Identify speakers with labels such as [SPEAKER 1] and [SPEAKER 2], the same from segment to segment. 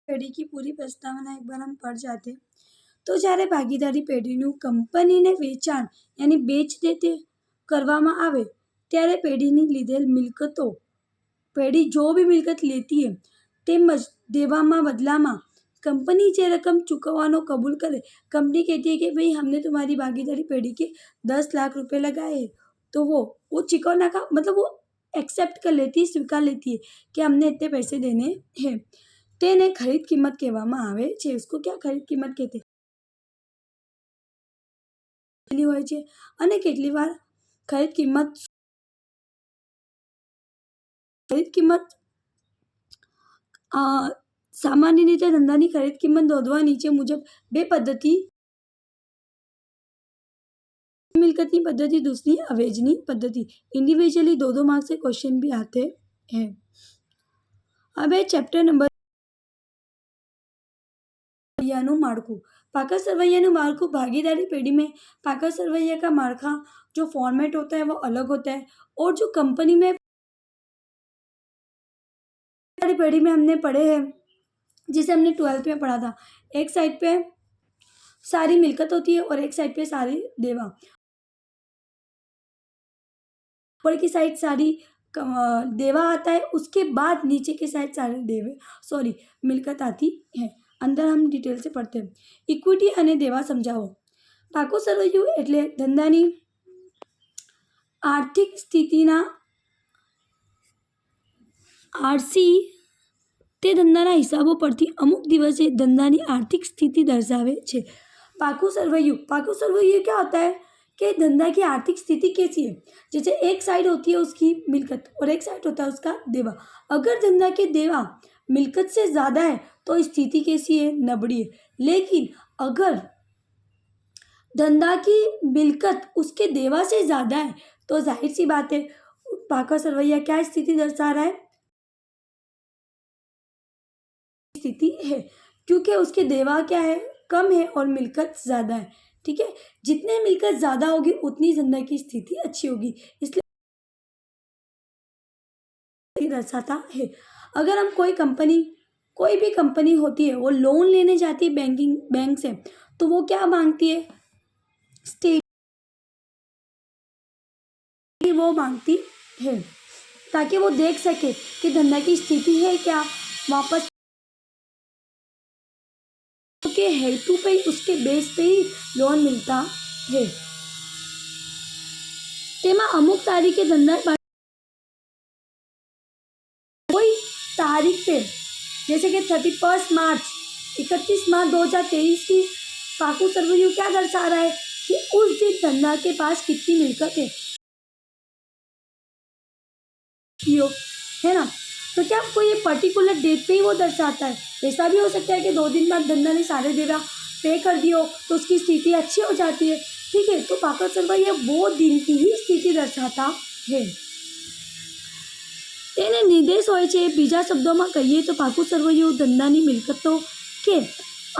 [SPEAKER 1] પેઢી की પૂરી પ્રસ્તાવના એકવાર हम पढ़ जाते તો જ્યારે ભાગીદારી પેઢીનું કંપનીને વેચાણ યાની બેચ દેતે કરવામાં આવે ત્યારે પેઢીની લીધેલ મિલકતો પેઢી जो भी मिलकत लेती है તેમજ દેવામાં બદલામાં कंपनी જે रकम चुकवानो कबूल करे। कंपनी कहती है कि भाई हमने तुम्हारी भागीदारी पेढ़ी के 10 लाख रुपए लगाए हैं, तो वो चुकवना का मतलब वो एक्सेप्ट कर लेती है, स्वीकार लेती है कि हमने इतने पैसे देने हैं। તેને ખરીદ કિંમત કહેવામાં આવે છે। उसको क्या खरीद किंमत कहते હોય છે અને કેટલી વાર ખરીદ કિંમત સામાન્ય રીતે ધંધાની ખરીદ કિંમત નોંધવા નીચે મુજબ બે પદ્ધતિ मिलकत की पद्धति, दूसरी अवेजनी पद्धति। इंडिविजुअली दो मार्क्स से क्वेश्चन भी आते हैं। अब है चैप्टर नंबर माड़खू। पाका सरवैयाનું माड़खू भागीदारी पेढ़ी में पाका सरवैया का माड़खा जो फॉर्मेट होता है वो अलग होता है और जो कंपनी में पेढ़ी में हमने पढ़े हैं, जिसे हमने 12th में पढ़ा था। एक साइड पे सारी मिलकत होती है और एक साइड पे सारी देवा, ऊपर की साइड सारी देवा आता है, उसके बाद नीचे की साइड सारी मिलकत आती है। अंदर हम डिटेल से पढ़ते हैं। इक्विटी अने देवा समझावो। पाको सरवैयु एटले धंधानी आर्थिक स्थितिना आरसी ते धंधाना हिसाबों परथी अमुक दिवसे धंधानी आर्थिक स्थिति दर्शावे छे। पाकू सरवैयु क्या होता है कि धंधा की आर्थिक स्थिति कैसी है। जैसे एक साइड होती है उसकी मिलकत और एक साइड होता है उसका देवा। अगर धंधा के देवा मिलकत से ज़्यादा है तो स्थिति कैसी है, नबड़ी है। लेकिन अगर धंधा की मिलकत उसके देवा से ज़्यादा है तो जाहिर सी बात है पाका सरवैया क्या स्थिति दर्शा रहा है, स्थिति है, क्योंकि उसके देवा क्या है, कम है और मिलकत ज़्यादा है। ठीक है, जितने मिलकत ज़्यादा होगी उतनी धंधा की स्थिति अच्छी होगी, इसलिए दर्शाता है। अगर हम कोई भी कंपनी होती है वो लोन लेने जाती है बैंक से, तो वो क्या मांगती है, स्टेट वो मांगती है ताकि वो देख सके कि धंधा की स्थिति है क्या, वापस के हेतु पे उसके बेस पे ही लोन मिलता है। तेमा अमुक तारीखे धंधा कोई तारीख पे जैसे कि 31 मार्च 31 मार्च 2023 की पाकू सरवैयु क्या दर्शा रहा है कि उस दिन धंधा के पास कितनी मिलकत है ना। तो क्या आपको ये पर्टिकुलर डेट पे ही वो दर्शाता है। ऐसा भी हो सकता है कि 2 दिन बाद धंधा ने सारे देवा पे कर दियो तो उसकी स्थिति अच्छी हो जाती है। ठीक है, तो पाका सरवैया वो दिन की ही स्थिति दर्शाता है। તેને નિર્દેશ હોય છે। બીજા શબ્દોમાં કહીએ તો પાકુ સરવૈયુ ધંધાની મિલકતો કે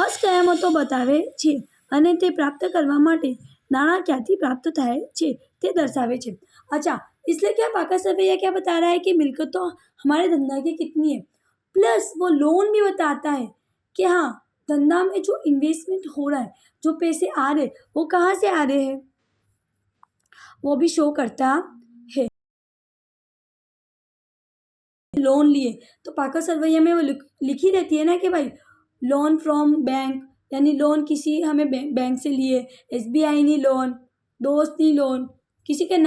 [SPEAKER 1] અસ્કયામતો बतावे છે અને તે પ્રાપ્ત કરવા માટે નાણાં ક્યાંથી પ્રાપ્ત થાય છે તે દર્શાવે છે। अच्छा, इसलिए क्या पाका सरवैया क्या बता रहा है कि मिलकत तो हमारे धंधा की कितनी है, प्लस वो लोन भी बताता है कि हाँ धंधा में जो इन्वेस्टमेंट हो रहा है, जो पैसे आ रहे वो कहाँ से आ रहे हैं, वो भी शो करता है। लोन लिए तो पाका सरवैया में वो लिखी रहती है ना कि भाई लोन फ्रॉम बैंक, यानी लोन किसी हमें बैंक से लिए, SBI नहीं लोन, दोस्त नहीं लोन, किसी के नाम,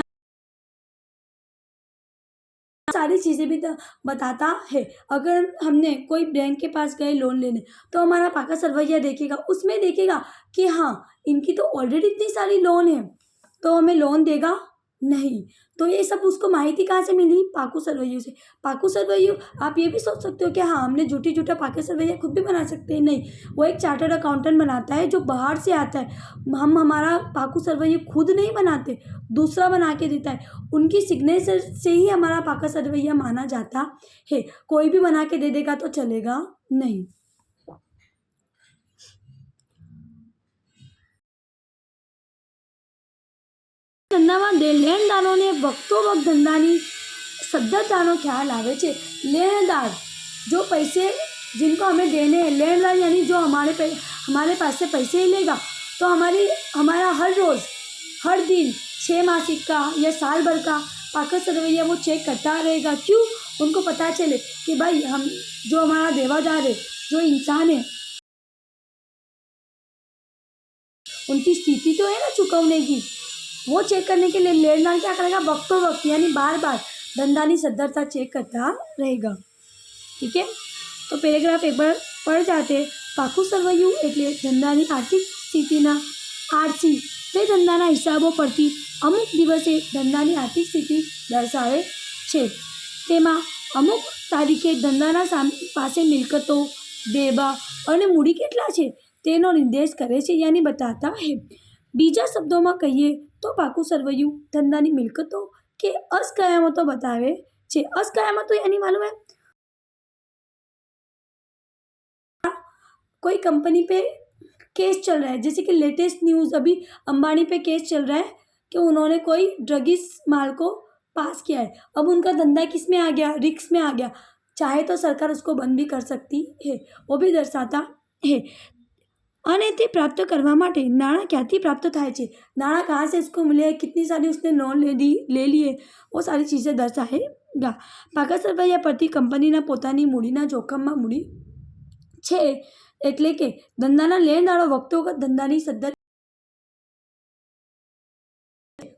[SPEAKER 1] सारी चीज़ें भी तो बताता है। अगर हमने कोई बैंक के पास गए लोन लेने तो हमारा पाका सरवैया देखेगा, उसमें देखेगा कि हाँ इनकी तो ऑलरेडी इतनी सारी लोन है तो हमें लोन देगा नहीं। तो ये सब उसको माहिती कहाँ से मिली, पाकू सरवैयु से। पाकू सरवैयु आप ये भी सोच सकते हो कि हाँ हमने झूठा पाका सरवैया खुद भी बना सकते हैं, नहीं, वो एक चार्टर्ड अकाउंटेंट बनाता है जो बाहर से आता है। हम हमारा पाकू सरवैयु खुद नहीं बनाते, दूसरा बना के देता है, उनकी सिग्नेचर से ही हमारा पाका सरवैया माना जाता है। कोई भी बना के दे देगा तो चलेगा नहीं। ધંધામાં લેણદારોને વક્તોવક્ત ધંધાની સદ્ધરતાનો ખ્યાલ આવે છે। લેણદાર जो पैसे जिनको हमें देने हैं, लैंडलॉर्ड यानी जो हमारे पास से पैसे ही लेगा, तो हमारा हर रोज़, हर दिन 6 मासिक का या साल भर का पाका सरवैया वो चेक करता रहेगा। क्यों? उनको पता चले कि भाई हम जो हमारा देवादार है, जो इंसान है, उनकी स्थिति तो है ना चुकाने की। वो चेक करने के लिए लैंडलॉर्ड क्या करेगा, वक्तों वक्त यानी बार बार धंधानी सद्धरता चेक करता रहेगा। ठीक है, तो पैराग्राफ एक बार पढ़ जाते। પાકું સરવૈયું એટલે ધંધાની આર્થિક સ્થિતિના આરસી તે ધંધાના હિસાબો પરથી અમુક દિવસે ધંધાની આર્થિક સ્થિતિ દર્શાવે છે। તેમાં અમુક તારીખે ધંધાના પાસે મિલકતો, દેવા અને મૂડી કેટલા છે તેનો નિર્દેશ કરે છે, યાની બતાતા હે। બીજા શબ્દોમાં કહીએ તો પાકું સરવૈયું ધંધાની મિલકતો કે અસ્કયામતો બતાવે છે। અસ્કયામતો यानी मालूम है, कोई कंपनी पे केस चल रहा है, जैसे कि लेटेस्ट न्यूज़ अभी अंबानी पे केस चल रहा है कि उन्होंने कोई ड्रगिस माल को पास किया है। अब उनका धंधा किस में आ गया, रिस्क में आ गया। चाहे तो सरकार उसको बंद भी कर सकती है, वो भी दर्शाता है। અને તે પ્રાપ્ત કરવા માટે નાણાં ક્યાંથી પ્રાપ્ત થાય છે, નાણાં कहाँ से उसको मिले, कितनी सारी उसने लोन ले लिए, वो सारी चीज़ें दर्शाएगा। પાકા સરવૈયા પરથી કંપનીના પોતાની મૂડીના જોખમમાં મૂડી છે, એટલે કે ધંધાના લેણદારો વખતોગત ધંધાની સદ્ધર।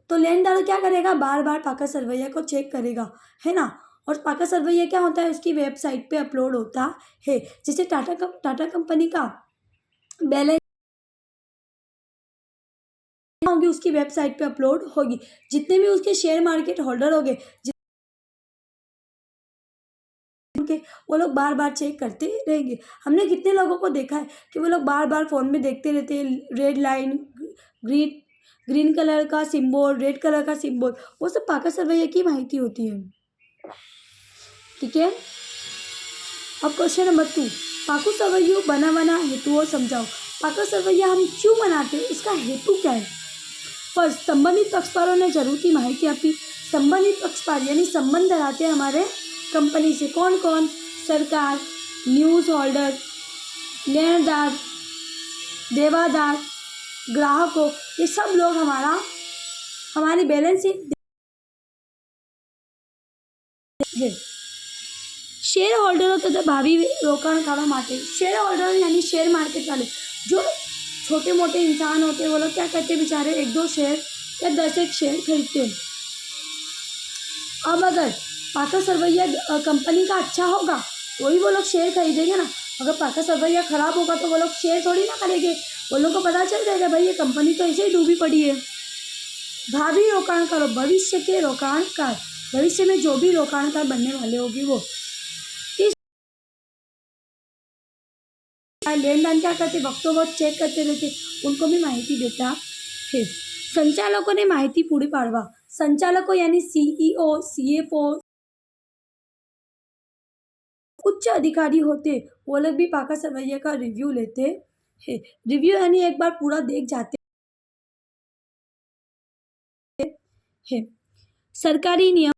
[SPEAKER 1] तो लेनदार क्या करेगा, बार बार पाका सरवैया को चेक करेगा, है ना। और पाका सरवैया क्या होता है, उसकी वेबसाइट पे अपलोड होता है। जैसे टाटा कंपनी का बैलेंस होगी, उसकी वेबसाइट पे अपलोड होगी। जितने भी उसके शेयर मार्केट होल्डर होंगे वो लोग बार बार चेक करते रहेंगे। हमने कितने लोगों को देखा है कि वो लोग बार बार फ़ोन में देखते रहते हैं, रेड लाइन, ग्रीन कलर का सिंबल, रेड कलर का सिंबल, वो सब पाका सरवैया की माहिती होती है। ठीक है, अब क्वेश्चन नंबर 2, पाकू सरवैयू बनावाना हेतुओं समझाओ। पाका सरवैया हम क्यों बनाते हैं, उसका हेतु क्या है। फर्स्ट, संबंधित पक्षकारों ने जरूरती माहिती आपी। संबंधित पक्षकार यानी संबंध धराते हैं हमारे कंपनी से। कौन कौन, सरकार, न्यूज़ होल्डर, लेनदार, देवादार, ग्राहकों, ये सब लोग हमारी बैलेंस शीट है। शेयर होल्डरों तथा भावी रोकाणकारों माटे, शेयर होल्डर यानी शेयर मार्केट वाले, जो छोटे मोटे इंसान होते हैं, वो लोग क्या करते हैं बेचारे, 1-2 शेयर या 10 शेयर खरीदते हैं। अब अगर पाका सरवैया कंपनी का अच्छा होगा वही वो लोग शेयर खरीदेंगे ना। अगर पाका सरवैया खराब होगा तो वो लोग शेयर थोड़ी ना करेंगे, वो लोग को पता चल जाएगा भाई ये कंपनी तो ऐसे ही डूबी पड़ी है। भावी रोकाणकारों, भविष्य के रोकाणकार, भविष्य में जो भी रोकाणकार बनने वाले होगी वो। लेनदान क्या करते, वक्तों वक्त चेक करते रहते, उनको भी माहिती देता है। संचालकों ने माहिती पूरी पाड़वा। संचालकों यानी सीईओ, सीएफओ, उच्च अधिकारी होते, वो लोग भी पाका सरवैया का रिव्यू लेते हैं। रिव्यू यानी एक बार पूरा देख जाते हैं। सरकारी नियम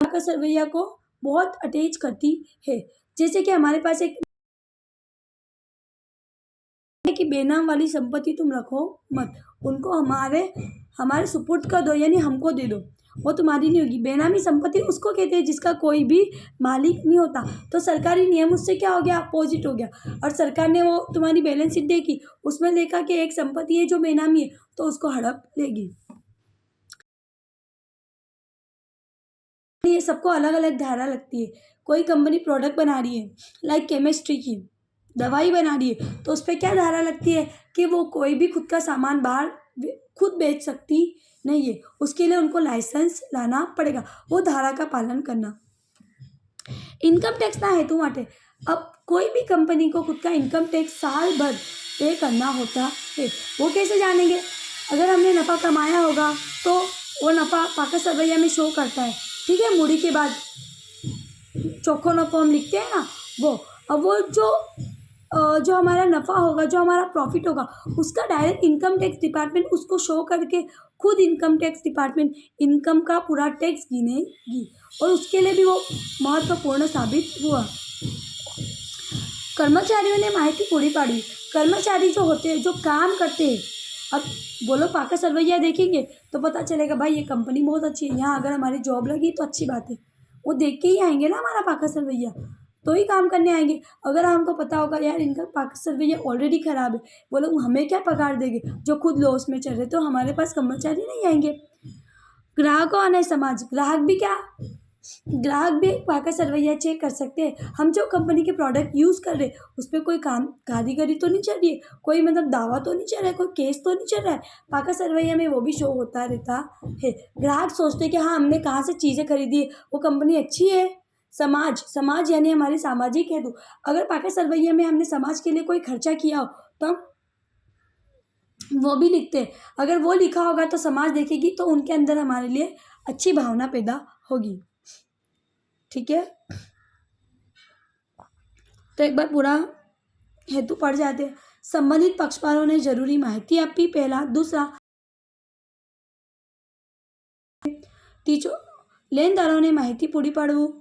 [SPEAKER 1] पाका सरवैया को बहुत अटैच करती है। जैसे कि हमारे पास एक कि बेनाम वाली संपत्ति तुम रखो मत, उनको हमारे सुपुर्द कर दो, यानी हमको दे दो, वो तुम्हारी नहीं होगी। बेनामी संपत्ति उसको कहते हैं जिसका कोई भी मालिक नहीं होता। तो सरकारी नियम उससे क्या हो गया, अपोजिट हो गया। और सरकार ने वो तुम्हारी बैलेंस शीट देखी, उसमें देखा कि एक संपत्ति है जो बेनामी है, तो उसको हड़प लेगी। ये सबको अलग अलग धारा लगती है। कोई कंपनी प्रोडक्ट बना रही है, लाइक केमिस्ट्री की दवाई बना रही है, तो उस पर क्या धारा लगती है कि वो कोई भी खुद का सामान बाहर खुद बेच सकती नहीं है, उसके लिए उनको लाइसेंस लाना पड़ेगा, वो धारा का पालन करना। इनकम टैक्स ना हेतु माटे, अब कोई भी कंपनी को खुद का इनकम टैक्स साल भर पे करना होता है। वो कैसे जानेंगे, अगर हमने नफ़ा कमाया होगा तो वो नफ़ा पाका सरवैया में शो करता है। ठीक है, मूड़ी के बाद चोखो नफो हम लिखते हैं ना, वो अब वो जो हमारा नफ़ा होगा, जो हमारा प्रॉफिट होगा, उसका डायरेक्ट इनकम टैक्स डिपार्टमेंट उसको शो करके खुद इनकम टैक्स डिपार्टमेंट इनकम का पूरा टैक्स गिनेगी। और उसके लिए भी वो महत्वपूर्ण साबित हुआ। कर्मचारियों ने माहिती पूरी पाड़ी। कर्मचारी जो होते हैं, जो काम करते हैं, अब वो लोग पाका सरवैया देखेंगे तो पता चलेगा भाई ये कंपनी बहुत अच्छी है, यहाँ अगर हमारी जॉब लगी तो अच्छी बात है। वो देख के ही आएंगे ना हमारा पाका सरवैया, तो ही काम करने आएंगे। अगर हमको पता होगा यार इनका पाका सरवैया ऑलरेडी खराब है, वो लोग हमें क्या पगार देंगे जो खुद लॉस में चल रहे, तो हमारे पास कर्मचारी नहीं आएंगे। ग्राहकों और समाज, ग्राहक भी पाका सरवैया चेक कर सकते हैं। हम जो कंपनी के प्रोडक्ट यूज़ कर रहे हैं उस पर कोई काम कारीगरी तो नहीं चल रही है, कोई मतलब दावा तो नहीं चल रहा है, कोई केस तो नहीं चल रहा है। पाका सरवैया में वो भी शो होता रहता है। ग्राहक सोचते हैं कि हाँ हमने कहाँ से चीज़ें खरीदी है, वो कंपनी अच्छी है। समाज यानी हमारे सामाजिक हेतु, अगर पाका सरवैया में हमने समाज के लिए कोई खर्चा किया हो तो हम वो भी लिखते हैं। अगर वो लिखा होगा तो समाज देखेगी तो उनके अंदर हमारे लिए अच्छी भावना पैदा होगी। ठीक है, तो एक बार पूरा हेतु पढ़ जाते हैं। संबंधित पक्षकारों ने जरूरी माहिती आपी, पहला। दूसरा, तीजो लेनदारों ने माहिती पूरी पाड़વું।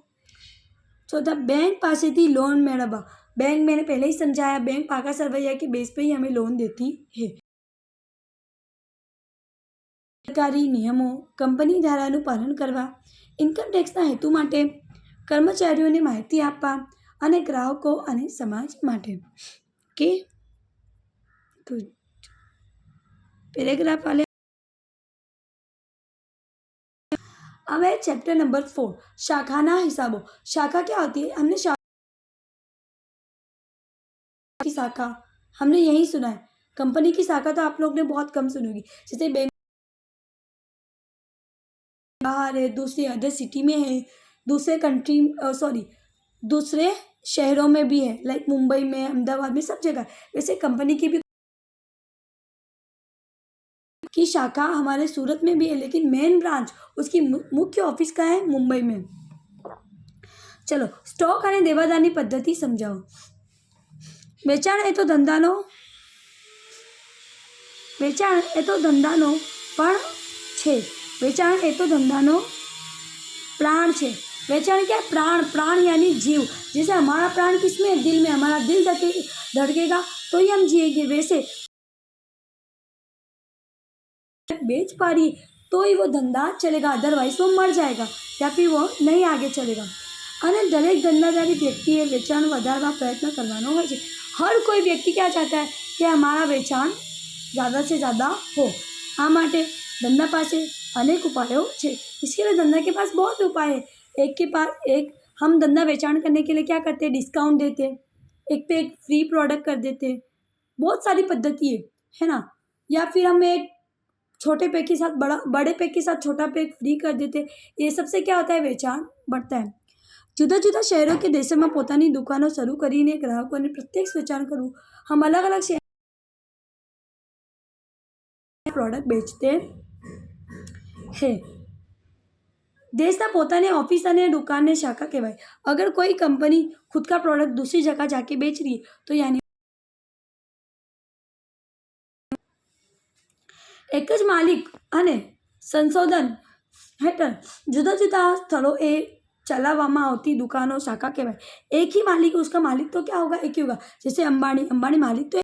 [SPEAKER 1] चौथा, बैंक पासेथी लोन मेळववा। बैंक, मैंने पहले ही समझाया, बैंक पाका सरवैया के बेस पे ही हमें लोन देती है। સરકારી નિયમો, કંપની ધારાનું પાલન કરવા, ઇન્કમ ટેક્સના હેતુ માટે, કર્મચારીઓને માહિતી આપવા અને ગ્રાહકો અને સમાજ માટે. કે તો પેરેગ્રાફ वाले अब है चैप्टर नंबर 4, शाखाना हिसाबों। शाखा क्या होती है? हमने की शाखा हमने यही सुना है। कंपनी की शाखा तो आप लोग ने बहुत कम सुनी होगी, जैसे बैंक बाहर है, दूसरी अदर सिटी में है, दूसरे कंट्री दूसरे शहरों में भी है, लाइक मुंबई में, अहमदाबाद में, सब जगह। वैसे कंपनी की भी की शाखा हमारे सूरत में भी है, लेकिन मेन ब्रांच उसकी मुख्य ऑफिस का है मुंबई में। चलो, स्टॉक અને દેવાદારની પદ્ધતિ સમજાવો। વેચાણ એ તો ધંધાનો પણ છે। વેચાણ એ તો ધંધાનો प्राण છે। वेचाण क्या? प्राण यानी जीव। जैसे हमारा प्राण किसमें है? दिल में। हमारा दिल धड़केगा तो ही हम जिएंगे। वैसे बेच पा रही तो ही वो धंधा चलेगा, अदरवाइज वो मर जाएगा या फिर वो नहीं आगे चलेगा। અને દરેક ધંધાદારી વ્યક્તિએ વેચાણ વધારવા પ્રયત્ન કરવાનો હોય છે। हर कोई व्यक्ति क्या चाहता है कि हमारा वेचाण ज़्यादा से ज़्यादा हो। आ માટે धंधा पास अनेक उपायों है। इसके लिए धंधा के पास बहुत उपाय है। एक के पास एक, हम धंधा वेचाण करने के लिए क्या करते हैं? डिस्काउंट देते हैं, एक पे एक फ्री प्रोडक्ट कर देते हैं। बहुत सारी पद्धति है ना। या फिर हम एक छोटे पैक के साथ बड़े पैक के साथ छोटा पैक फ्री कर देते हैं। ये सबसे क्या होता है? वेचाण बढ़ता है। जुदा जुदा शहरों के देशों में પોતાની દુકાનો શરૂ કરીને ગ્રાહકોને પ્રત્યક્ષ વેચાણ કરવું। हम अलग अलग शहर પ્રોડક્ટ બેચતે हैं। દેશના પોતાની ઓફિસ અને દુકાનને શાખા કહેવાય। अगर कोई कंपनी खुद का प्रोडक्ट दूसरी जगह जाके बेच रही है तो यानी एक જ માલિક અને સંશોધન હેઠળ जुदा जुदा સ્થળો એ चलावामा होती दुकानों शाखा कहवाय। एक ही मालिक, उसका मालिक तो क्या होगा? एक ही होगा। जैसे अंबानी मालिक तो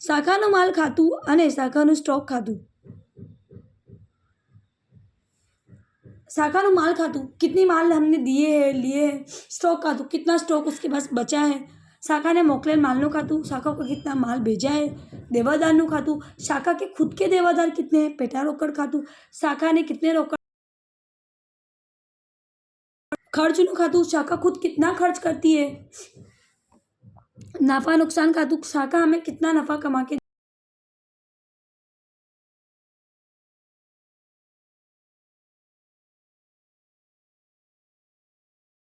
[SPEAKER 1] शाखाનું माल खातुं અને શાખાનું स्टॉक खातुं। शाखाનું माल खातुं, कितनी माल हमने दिए है, लिए है। स्टॉक खातुं, कितना स्टॉक उसके पास बचा है। शाखा ने मोकलेल मालનું खातुं, शाखा को कितना माल भेजा है। देवादारનું खातुं, शाखा के खुद के देवादार कितने हैं। पेटा रोकड़ खातुं, शाखा ने कितने रोकड़। खर्चનું खातुं, शाखा खुद कितना खर्च करती है। नफा नुकसान खातुं, शाखा हमें कितना नफा कमा के